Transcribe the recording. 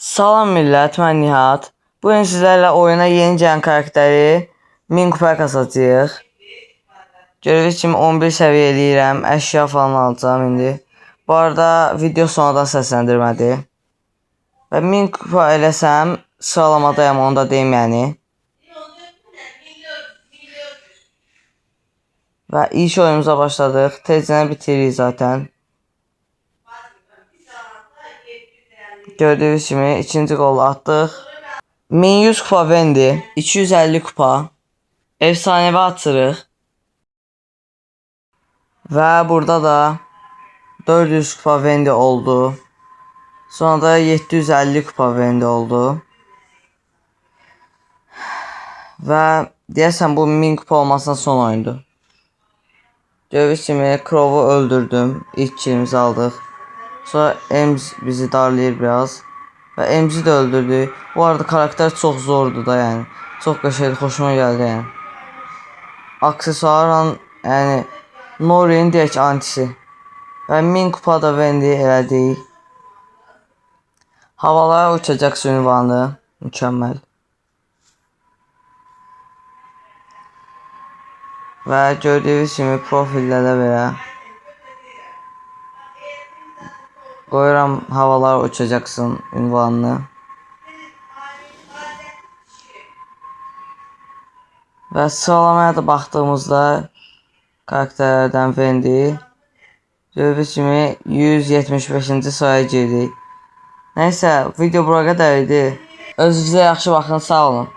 Salam millət, mən Nihat. Bugün sizlərlə oyuna yeni gələn karakteri Min kupa kasacağıq. Gördüyünüz kimi 11 səviyyə eləyirəm, əşya falan alacağım indi. Bu arada video sonradan səsləndirmədir. Və 1000 kupa eləsəm sıralamadayım, onu da deyim yəni. Və ilk oyunumuza başladıq. Tezcə bitiririk zaten. Gördüyünüz kimi ikinci qolu atdıq. 1100 kupa vendi, 250 kupa. Efsanevi açırıq. Və burada da 400 kupa vendi oldu. Sonra da 750 kupa vendi oldu. Və deyəsən bu 1000 kupa olmasına son oyundu. Gördüyünüz kimi Crow'u öldürdüm. İlk kilimizi aldıq. Sonra Ems bizi darlayır biraz. Və Ems'i də öldürdü. Bu arada karakter çox zordu da yəni. Çox qəşəngdir, xoşuma gəldi yəni. Aksesuarla yəni Nori'nin deyək antisi. Və 1000 kupa da vendi elədik. Havalara uçacaq ünvanı. Mükəmməl. Və gördüyünüz kimi profillərə belə qoyuram, havalara uçacaqsın ünvanını. Və sıralamaya da baxdığımızda karakterlərdən vendi. Gördüyünüz kimi 175-ci sıraya girdik. Nəysə, video bura qədər idi. Özünüzə yaxşı baxın, sağ olun.